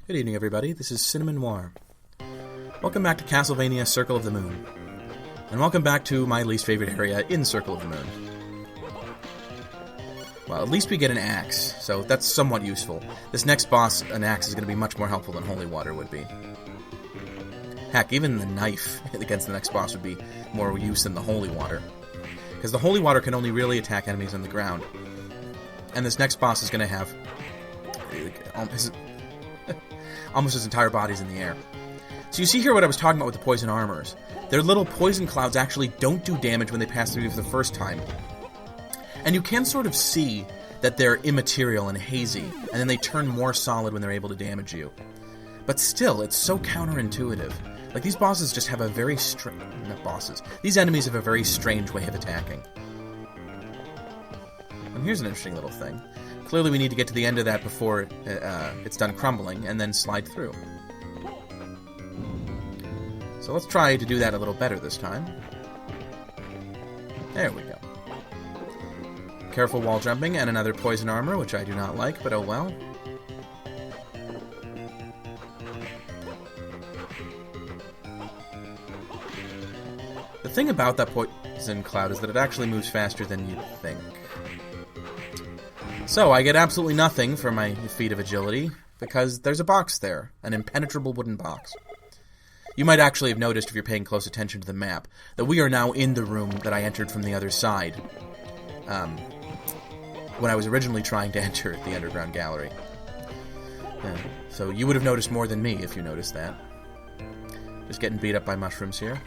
Good evening, everybody. This is Cinnamon Noir. Welcome back to Castlevania Circle of the Moon. And welcome back to my least favorite area in Circle of the Moon. Well, at least we get an axe, so that's somewhat useful. This next boss, an axe, is going to be much more helpful than holy water would be. Heck, even the knife against the next boss would be more use than the holy water. Because the holy water can only really attack enemies on the ground. And this next boss is going to have almost his entire body's in the air. So you see here what I was talking about with the poison armors. Their little poison clouds actually don't do damage when they pass through you for the first time. And you can sort of see that they're immaterial and hazy, and then they turn more solid when they're able to damage you. But still, it's so counterintuitive. Like, these bosses just have a very strange... Not bosses. These enemies have a very strange way of attacking. And here's an interesting little thing. Clearly we need to get to the end of that before it's done crumbling, and then slide through. So let's try to do that a little better this time. There we go. Careful wall jumping, and another poison armor, which I do not like, but oh well. The thing about that poison cloud is that it actually moves faster than you'd think. So, I get absolutely nothing for my feat of agility, because there's a box there, an impenetrable wooden box. You might actually have noticed, if you're paying close attention to the map, that we are now in the room that I entered from the other side, when I was originally trying to enter the underground gallery. So you would have noticed more than me if you noticed that. Just getting beat up by mushrooms here.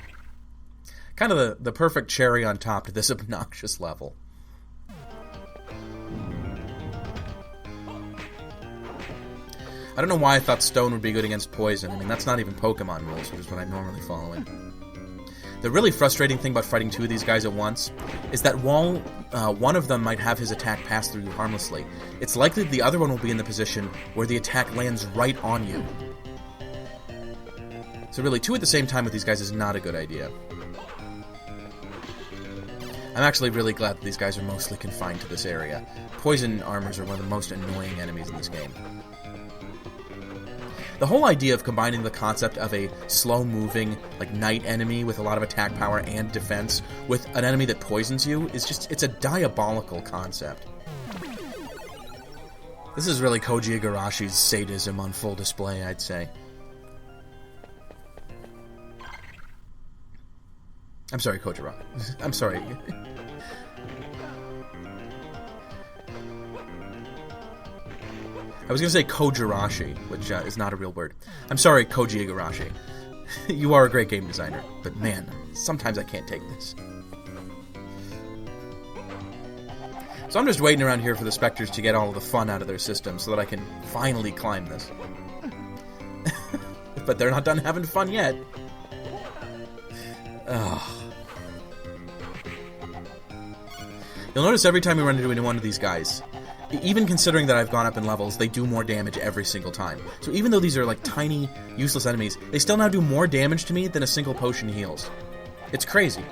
Kind of the perfect cherry on top to this obnoxious level. I don't know why I thought stone would be good against poison. I mean, that's not even Pokemon rules, which is what I normally follow in. The really frustrating thing about fighting two of these guys at once is that while one of them might have his attack pass through you harmlessly, it's likely the other one will be in the position where the attack lands right on you. So really, two at the same time with these guys is not a good idea. I'm actually really glad that these guys are mostly confined to this area. Poison armors are one of the most annoying enemies in this game. The whole idea of combining the concept of a slow-moving, like, knight enemy with a lot of attack power and defense with an enemy that poisons you is just, it's a diabolical concept. This is really Koji Igarashi's sadism on full display, I'd say. I'm sorry, Kojiro. I'm sorry. I was going to say Kojirashi, which is not a real word. I'm sorry, Koji Igarashi. You are a great game designer, but man, sometimes I can't take this. So I'm just waiting around here for the specters to get all of the fun out of their system so that I can finally climb this. But they're not done having fun yet. Ugh. You'll notice every time we run into one of these guys, even considering that I've gone up in levels, they do more damage every single time. So even though these are like tiny, useless enemies, they still now do more damage to me than a single potion heals. It's crazy.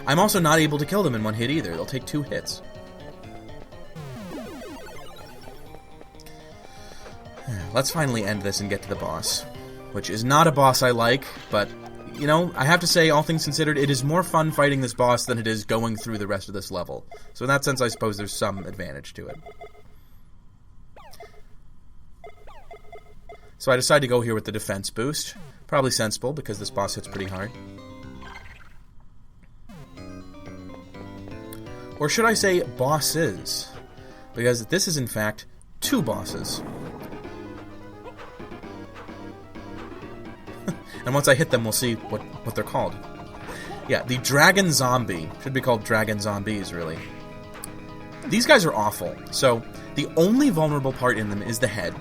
I'm also not able to kill them in one hit either. They'll take 2 hits. Let's finally end this and get to the boss. Which is not a boss I like, but... you know, I have to say, all things considered, it is more fun fighting this boss than it is going through the rest of this level. So in that sense, I suppose there's some advantage to it. So I decided to go here with the defense boost. Probably sensible, because this boss hits pretty hard. Or should I say bosses? Because this is, in fact, 2 bosses. And once I hit them, we'll see what they're called. Yeah, the Dragon Zombie. Should be called Dragon Zombies, really. These guys are awful. So, the only vulnerable part in them is the head.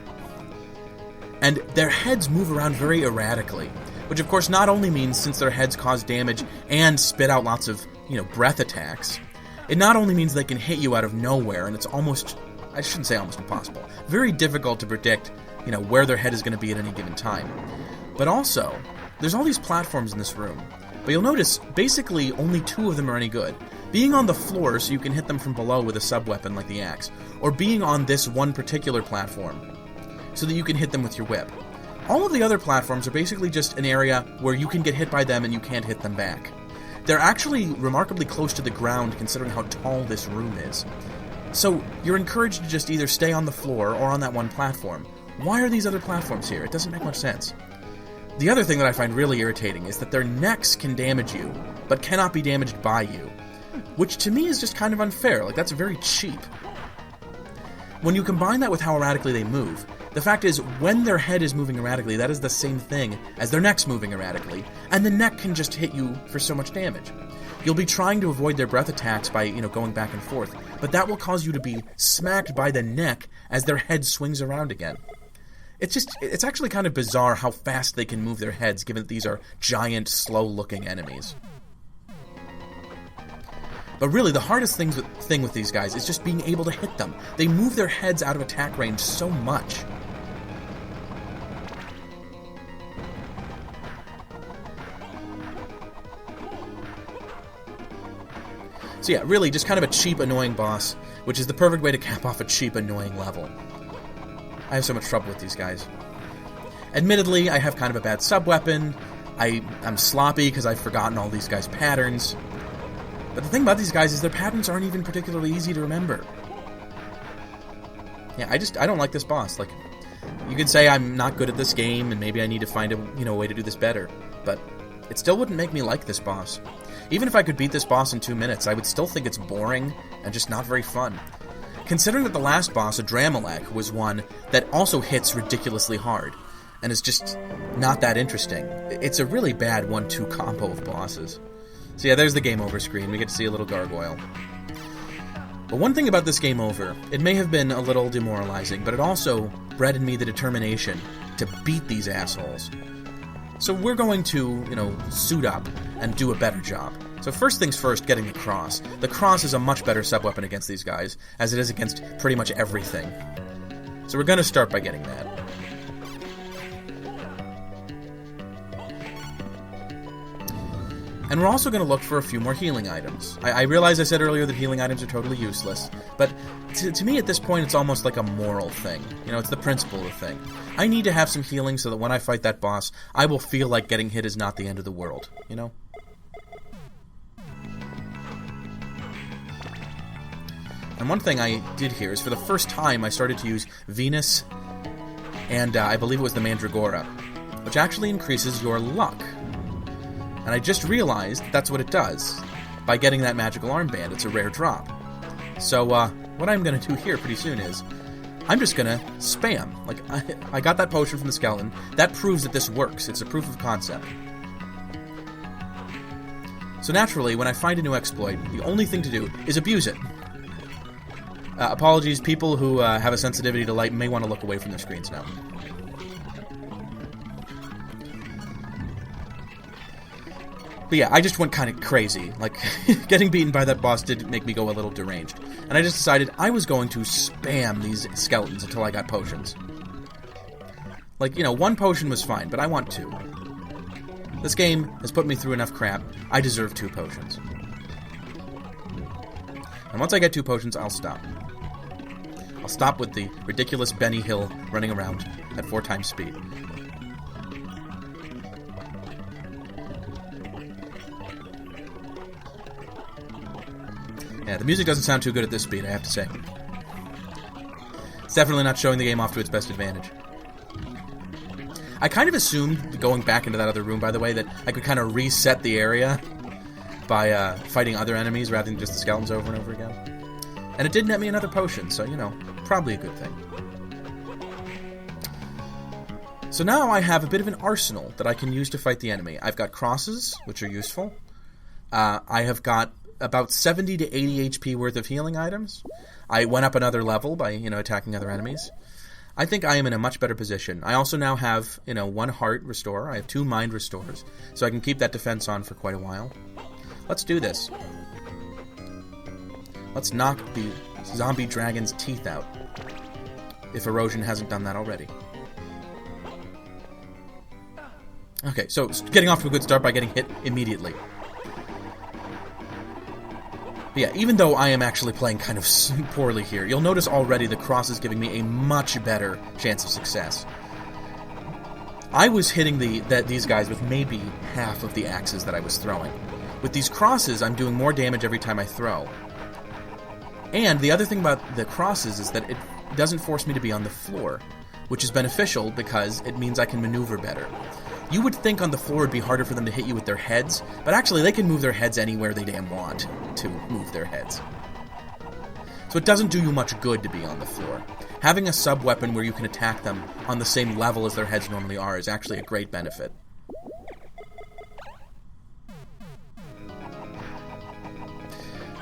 And their heads move around very erratically. Which, of course, not only means, since their heads cause damage and spit out lots of, breath attacks, it not only means they can hit you out of nowhere, and it's almost, I shouldn't say almost impossible, very difficult to predict, where their head is going to be at any given time. But also, there's all these platforms in this room. But you'll notice, basically, only 2 of them are any good. Being on the floor so you can hit them from below with a sub-weapon like the axe, or being on this one particular platform so that you can hit them with your whip. All of the other platforms are basically just an area where you can get hit by them and you can't hit them back. They're actually remarkably close to the ground considering how tall this room is. So you're encouraged to just either stay on the floor or on that one platform. Why are these other platforms here? It doesn't make much sense. The other thing that I find really irritating is that their necks can damage you, but cannot be damaged by you. Which to me is just kind of unfair, like that's very cheap. When you combine that with how erratically they move, the fact is, when their head is moving erratically, that is the same thing as their neck's moving erratically, and the neck can just hit you for so much damage. You'll be trying to avoid their breath attacks by, going back and forth, but that will cause you to be smacked by the neck as their head swings around again. It's actually kind of bizarre how fast they can move their heads, given that these are giant, slow-looking enemies. But really, the hardest thing with these guys is just being able to hit them. They move their heads out of attack range so much. So yeah, really just kind of a cheap, annoying boss, which is the perfect way to cap off a cheap, annoying level. I have so much trouble with these guys. Admittedly, I have kind of a bad sub-weapon. I'm sloppy because I've forgotten all these guys' patterns. But the thing about these guys is their patterns aren't even particularly easy to remember. Yeah, I don't like this boss. Like, you could say I'm not good at this game and maybe I need to find a way to do this better. But it still wouldn't make me like this boss. Even if I could beat this boss in 2 minutes, I would still think it's boring and just not very fun. Considering that the last boss, Adramelech, was one that also hits ridiculously hard and is just not that interesting. It's a really bad 1-2 combo of bosses. So yeah, there's the game over screen. We get to see a little gargoyle. But one thing about this game over, it may have been a little demoralizing, but it also bred in me the determination to beat these assholes. So we're going to, suit up and do a better job. So first things first, getting the cross. The cross is a much better sub-weapon against these guys, as it is against pretty much everything. So we're going to start by getting that. And we're also going to look for a few more healing items. I realize I said earlier that healing items are totally useless, but to me at this point it's almost like a moral thing. It's the principle of the thing. I need to have some healing so that when I fight that boss, I will feel like getting hit is not the end of the world, And one thing I did here is for the first time I started to use Venus and I believe it was the Mandragora, which actually increases your luck. And I just realized that's what it does. By getting that magical armband, it's a rare drop. So, what I'm going to do here pretty soon is, I'm just going to spam. Like, I got that potion from the skeleton. That proves that this works. It's a proof of concept. So naturally, when I find a new exploit, the only thing to do is abuse it. Apologies, people who have a sensitivity to light may want to look away from their screens now. But yeah, I just went kind of crazy. Like, getting beaten by that boss did make me go a little deranged. And I just decided I was going to spam these skeletons until I got potions. Like, one potion was fine, but I want 2. This game has put me through enough crap. I deserve 2 potions. And once I get 2 potions, I'll stop. I'll stop with the ridiculous Benny Hill running around at 4 times speed. Yeah, the music doesn't sound too good at this speed, I have to say. It's definitely not showing the game off to its best advantage. I kind of assumed, going back into that other room, by the way, that I could kind of reset the area by fighting other enemies rather than just the skeletons over and over again. And it did net me another potion, so, probably a good thing. So now I have a bit of an arsenal that I can use to fight the enemy. I've got crosses, which are useful. I have got about 70 to 80 HP worth of healing items. I went up another level by, attacking other enemies. I think I am in a much better position. I also now have, 1 heart restore. I have 2 mind restores, so I can keep that defense on for quite a while. Let's do this. Let's knock the zombie dragon's teeth out, if erosion hasn't done that already. Okay, so getting off to a good start by getting hit immediately. But yeah, even though I am actually playing kind of poorly here, you'll notice already the cross is giving me a much better chance of success. I was hitting these guys with maybe half of the axes that I was throwing. With these crosses, I'm doing more damage every time I throw. And the other thing about the crosses is that it doesn't force me to be on the floor, which is beneficial because it means I can maneuver better. You would think on the floor it'd be harder for them to hit you with their heads, but actually they can move their heads anywhere they damn want to move their heads. So it doesn't do you much good to be on the floor. Having a sub-weapon where you can attack them on the same level as their heads normally are is actually a great benefit.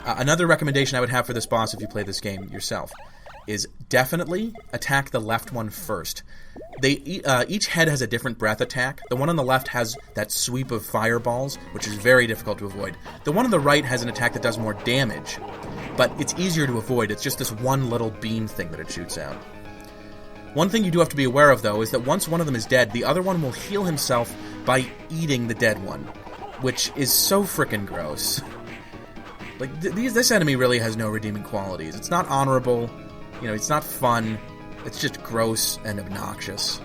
Another recommendation I would have for this boss if you play this game yourself is definitely attack the left one first. Each head has a different breath attack. The one on the left has that sweep of fireballs, which is very difficult to avoid. The one on the right has an attack that does more damage, but it's easier to avoid. It's just this one little beam thing that it shoots out. One thing you do have to be aware of, though, is that once one of them is dead, the other one will heal himself by eating the dead one, which is so frickin' gross. Like, this enemy really has no redeeming qualities. It's not honorable. It's not fun. It's just gross and obnoxious.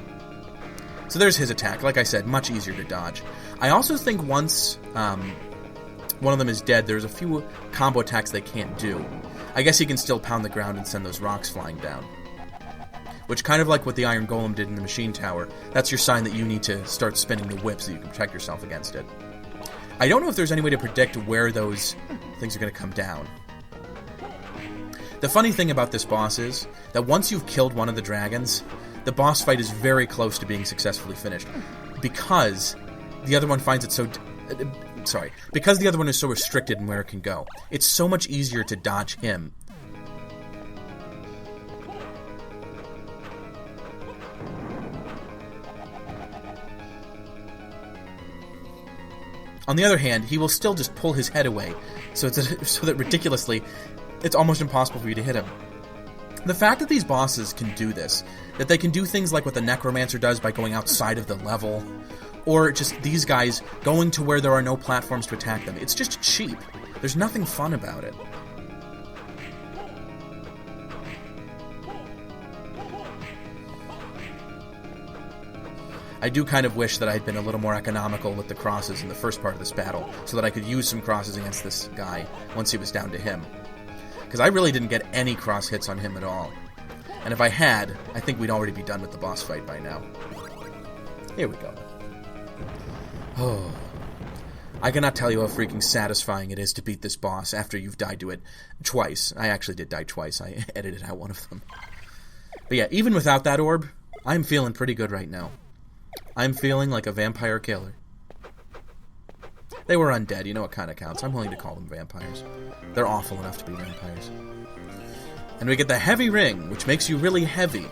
So there's his attack. Like I said, much easier to dodge. I also think once one of them is dead, there's a few combo attacks they can't do. I guess he can still pound the ground and send those rocks flying down. Which, kind of like what the Iron Golem did in the Machine Tower, that's your sign that you need to start spinning the whip so you can protect yourself against it. I don't know if there's any way to predict where those things are going to come down. The funny thing about this boss is that once you've killed one of the dragons, the boss fight is very close to being successfully finished. Because the other one finds it so... because the other one is so restricted in where it can go. It's so much easier to dodge him. On the other hand, he will still just pull his head away, so that ridiculously, it's almost impossible for you to hit him. The fact that these bosses can do this, that they can do things like what the Necromancer does by going outside of the level, or just these guys going to where there are no platforms to attack them, it's just cheap. There's nothing fun about it. I do kind of wish that I had been a little more economical with the crosses in the first part of this battle, so that I could use some crosses against this guy once he was down to him. Because I really didn't get any cross hits on him at all. And if I had, I think we'd already be done with the boss fight by now. Here we go. Oh. I cannot tell you how freaking satisfying it is to beat this boss after you've died to it twice. I actually did die twice. I edited out one of them. But yeah, even without that orb, I'm feeling pretty good right now. I'm feeling like a vampire killer. They were undead, you know what kind of counts. I'm willing to call them vampires. They're awful enough to be vampires. And we get the heavy ring, which makes you really heavy.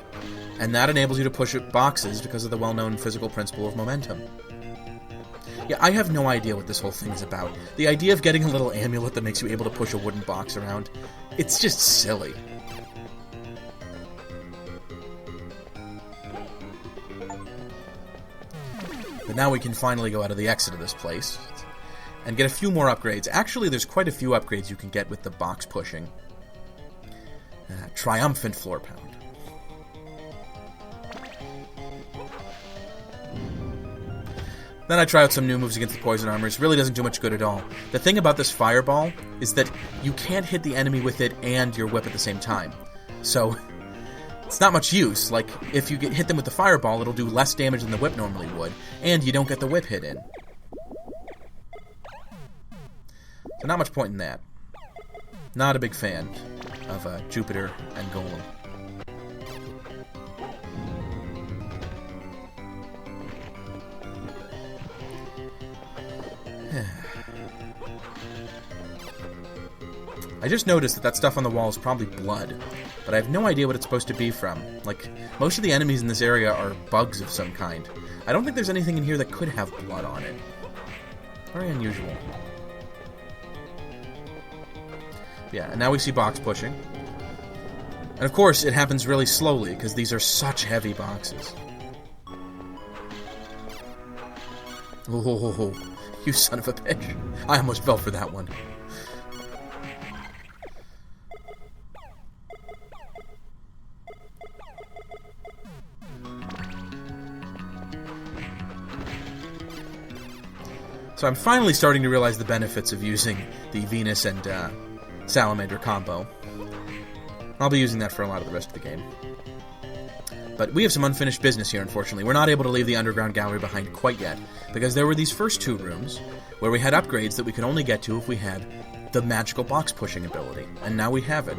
And that enables you to push boxes because of the well-known physical principle of momentum. Yeah, I have no idea what this whole thing is about. The idea of getting a little amulet that makes you able to push a wooden box around, it's just silly. But now we can finally go out of the exit of this place and get a few more upgrades. Actually, there's quite a few upgrades you can get with the box pushing. Triumphant floor pound. Then I try out some new moves against the poison armors. Really doesn't do much good at all. The thing about this fireball is that you can't hit the enemy with it and your whip at the same time. So it's not much use. Like, if you hit them with the fireball, it'll do less damage than the whip normally would, and you don't get the whip hit in. So not much point in that. Not a big fan of Jupiter and Golem. I just noticed that stuff on the wall is probably blood, but I have no idea what it's supposed to be from. Like, most of the enemies in this area are bugs of some kind. I don't think there's anything in here that could have blood on it. Very unusual. Yeah, and now we see box pushing. And of course, it happens really slowly, because these are such heavy boxes. Oh, you son of a bitch. I almost fell for that one. So I'm finally starting to realize the benefits of using the Venus and Salamander combo. I'll be using that for a lot of the rest of the game. But we have some unfinished business here, unfortunately. We're not able to leave the underground gallery behind quite yet, because there were these first 2 rooms where we had upgrades that we could only get to if we had the magical box pushing ability, and now we have it.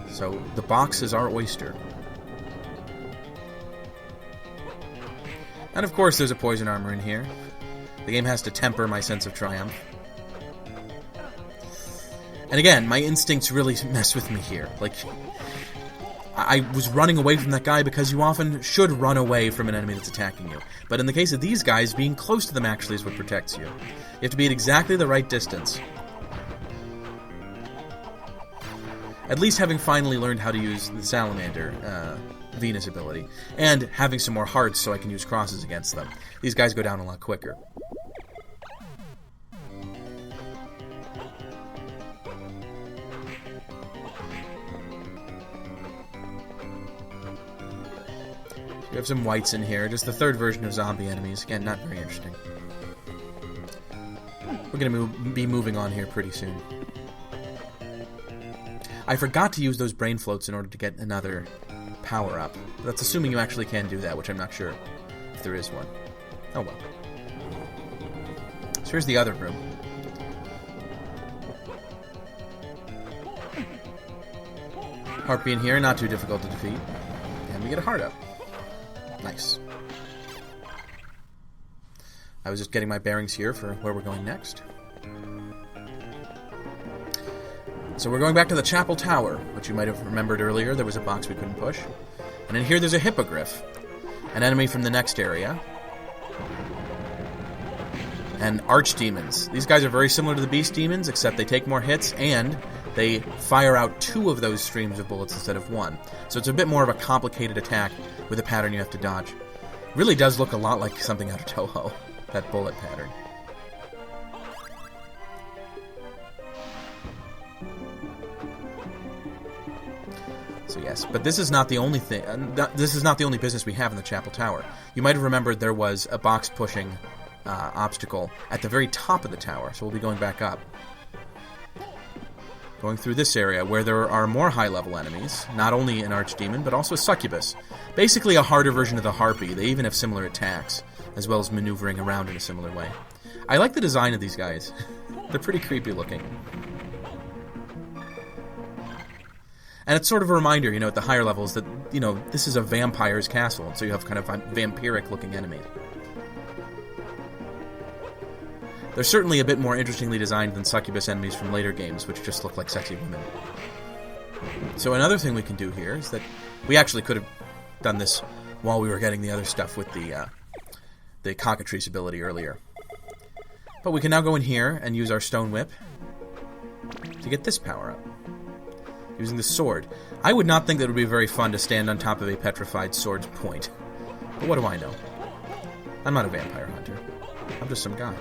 So the box is our oyster. And of course there's a poison armor in here. The game has to temper my sense of triumph. And again, my instincts really mess with me here. Like, I was running away from that guy because you often should run away from an enemy that's attacking you. But in the case of these guys, being close to them actually is what protects you. You have to be at exactly the right distance. At least having finally learned how to use the Salamander Venus ability, and having some more hearts so I can use crosses against them. These guys go down a lot quicker. We have some whites in here, just the third version of zombie enemies. Again, not very interesting. We're going to be moving on here pretty soon. I forgot to use those brain floats in order to get another power-up. That's assuming you actually can do that, which I'm not sure if there is one. Oh well. So here's the other room. Harpy in here, not too difficult to defeat. And we get a heart up. Nice. I was just getting my bearings here for where we're going next. So we're going back to the Chapel Tower, which you might have remembered earlier. There was a box we couldn't push. And in here there's a hippogriff, an enemy from the next area. And archdemons. These guys are very similar to the beast demons, except they take more hits, and they fire out 2 of those streams of bullets instead of 1. So it's a bit more of a complicated attack with a pattern you have to dodge. Really does look a lot like something out of Toho, that bullet pattern. So yes, but this is not the only thing. This is not the only business we have in the Chapel Tower. You might have remembered there was a box pushing obstacle at the very top of the tower, so we'll be going back up. Going through this area where there are more high-level enemies, not only an archdemon, but also a succubus. Basically a harder version of the harpy. They even have similar attacks, as well as maneuvering around in a similar way. I like the design of these guys. They're pretty creepy looking. And it's sort of a reminder, you know, at the higher levels that, you know, this is a vampire's castle, so you have kind of vampiric-looking enemies. They're certainly a bit more interestingly designed than succubus enemies from later games, which just look like sexy women. So another thing we can do here is that we actually could have done this while we were getting the other stuff with the cockatrice ability earlier. But we can now go in here and use our stone whip to get this power up. Using the sword. I would not think that it would be very fun to stand on top of a petrified sword's point. But what do I know? I'm not a vampire hunter. I'm just some guy.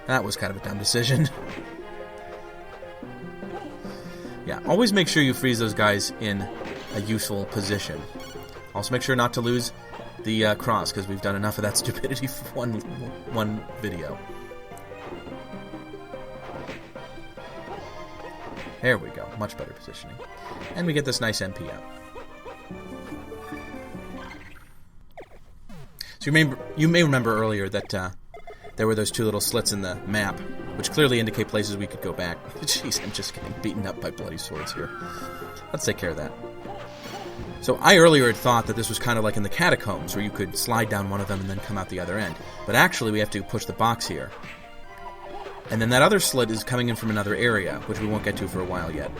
That was kind of a dumb decision. Yeah, always make sure you freeze those guys in a useful position. Also make sure not to lose the cross, because we've done enough of that stupidity for one video. There we go. Much better positioning. And we get this nice MP up. So you may remember earlier that there were those 2 little slits in the map, which clearly indicate places we could go back. Jeez, I'm just getting beaten up by bloody swords here. Let's take care of that. So I earlier had thought that this was kind of like in the catacombs, where you could slide down one of them and then come out the other end. But actually we have to push the box here. And then that other slit is coming in from another area, which we won't get to for a while yet.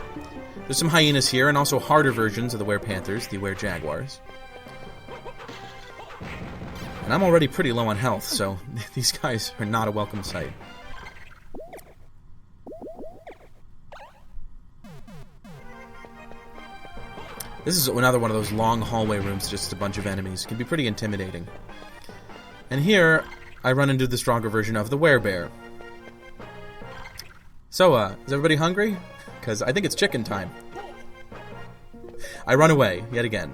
There's some hyenas here, and also harder versions of the were-panthers, the were-jaguars. And I'm already pretty low on health, so these guys are not a welcome sight. This is another one of those long hallway rooms, just a bunch of enemies. It can be pretty intimidating. And here, I run into the stronger version of the werebear. So, is everybody hungry? Because I think it's chicken time. I run away, yet again.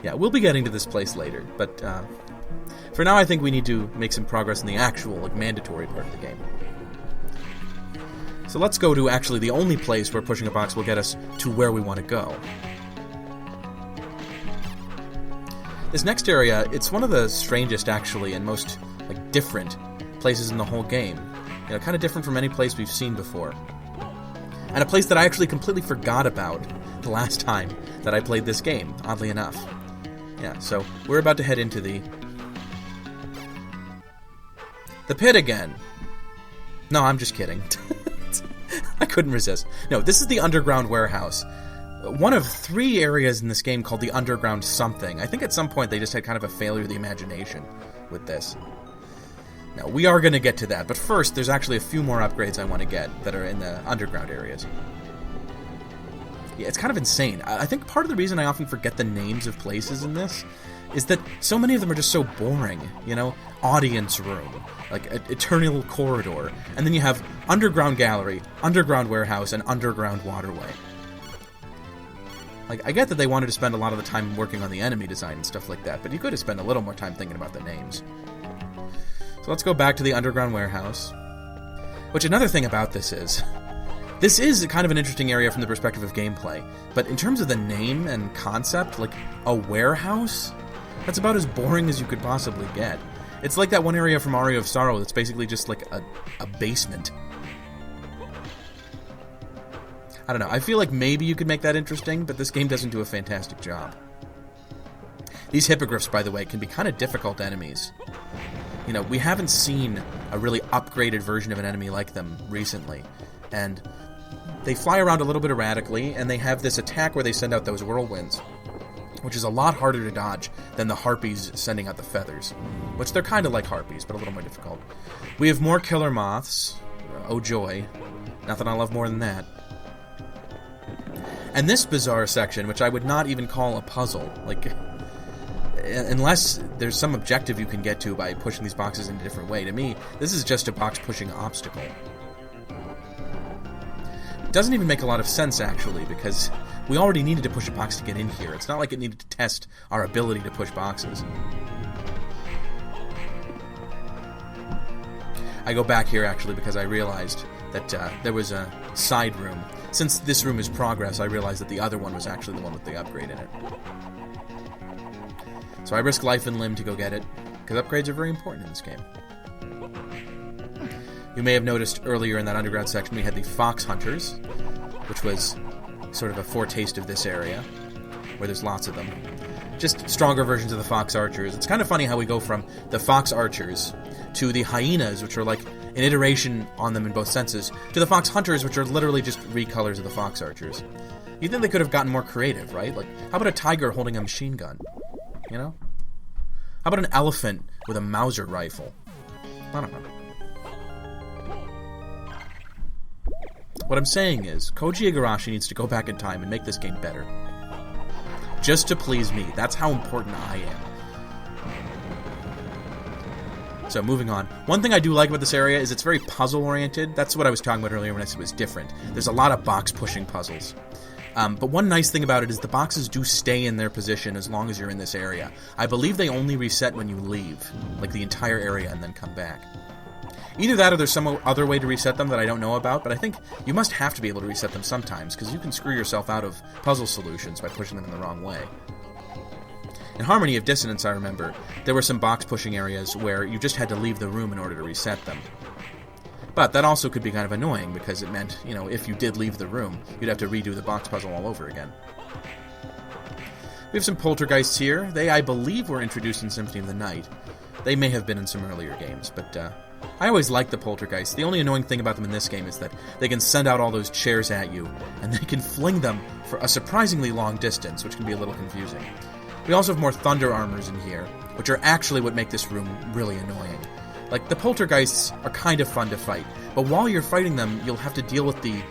Yeah, we'll be getting to this place later, but for now I think we need to make some progress in the actual, like, mandatory part of the game. So let's go to actually the only place where pushing a box will get us to where we want to go. This next area, it's one of the strangest, actually, and most, like, different places in the whole game. You know, kind of different from any place we've seen before. And a place that I actually completely forgot about the last time that I played this game, oddly enough. Yeah, so we're about to head into the pit again. No, I'm just kidding. I couldn't resist. No, this is the underground warehouse. One of 3 areas in this game called the underground something. I think at some point they just had kind of a failure of the imagination with this. Now, we are going to get to that, but first there's actually a few more upgrades I want to get that are in the underground areas. Yeah, it's kind of insane. I think part of the reason I often forget the names of places in this is that so many of them are just so boring, you know? Audience room, like eternal corridor, and then you have underground gallery, underground warehouse, and underground waterway. Like, I get that they wanted to spend a lot of the time working on the enemy design and stuff like that, but you could have spent a little more time thinking about the names. So let's go back to the underground warehouse. Which, another thing about this is kind of an interesting area from the perspective of gameplay, but in terms of the name and concept, like, a warehouse? That's about as boring as you could possibly get. It's like that one area from Aria of Sorrow that's basically just like a basement. I don't know, I feel like maybe you could make that interesting, but this game doesn't do a fantastic job. These hippogriffs, by the way, can be kind of difficult enemies. You know, we haven't seen a really upgraded version of an enemy like them recently, and they fly around a little bit erratically, and they have this attack where they send out those whirlwinds, which is a lot harder to dodge than the harpies sending out the feathers, which they're kind of like harpies, but a little more difficult. We have more killer moths. Oh joy. Nothing I love more than that. And this bizarre section, which I would not even call a puzzle, like, unless there's some objective you can get to by pushing these boxes in a different way, to me, this is just a box-pushing obstacle. It doesn't even make a lot of sense, actually, because we already needed to push a box to get in here. It's not like it needed to test our ability to push boxes. I go back here, actually, because I realized that there was a side room. Since this room is progress, I realized that the other one was actually the one with the upgrade in it. So I risk life and limb to go get it, because upgrades are very important in this game. You may have noticed earlier in that underground section we had the fox hunters, which was sort of a foretaste of this area, where there's lots of them. Just stronger versions of the fox archers. It's kind of funny how we go from the fox archers to the hyenas, which are like an iteration on them in both senses, to the fox hunters, which are literally just recolors of the fox archers. You'd think they could have gotten more creative, right? Like, how about a tiger holding a machine gun? You know? How about an elephant with a Mauser rifle? I don't know. What I'm saying is, Koji Igarashi needs to go back in time and make this game better. Just to please me. That's how important I am. So, moving on. One thing I do like about this area is it's very puzzle-oriented. That's what I was talking about earlier when I said it was different. There's a lot of box-pushing puzzles. But one nice thing about it is the boxes do stay in their position as long as you're in this area. I believe they only reset when you leave, like the entire area, and then come back. Either that or there's some other way to reset them that I don't know about, but I think you must have to be able to reset them sometimes, because you can screw yourself out of puzzle solutions by pushing them in the wrong way. In Harmony of Dissonance, I remember, there were some box-pushing areas where you just had to leave the room in order to reset them. But that also could be kind of annoying, because it meant, you know, if you did leave the room, you'd have to redo the box puzzle all over again. We have some poltergeists here. They, I believe, were introduced in Symphony of the Night. They may have been in some earlier games, but I always liked the poltergeists. The only annoying thing about them in this game is that they can send out all those chairs at you, and they can fling them for a surprisingly long distance, which can be a little confusing. We also have more thunder armors in here, which are actually what make this room really annoying. Like, the poltergeists are kind of fun to fight, but while you're fighting them, you'll have to deal with the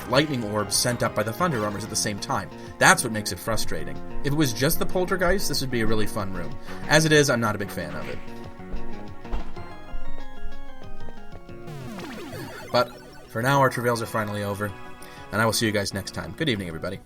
lightning orbs sent up by the thunder armors at the same time. That's what makes it frustrating. If it was just the poltergeists, this would be a really fun room. As it is, I'm not a big fan of it. But for now, our travails are finally over. and I will see you guys next time. Good evening, everybody.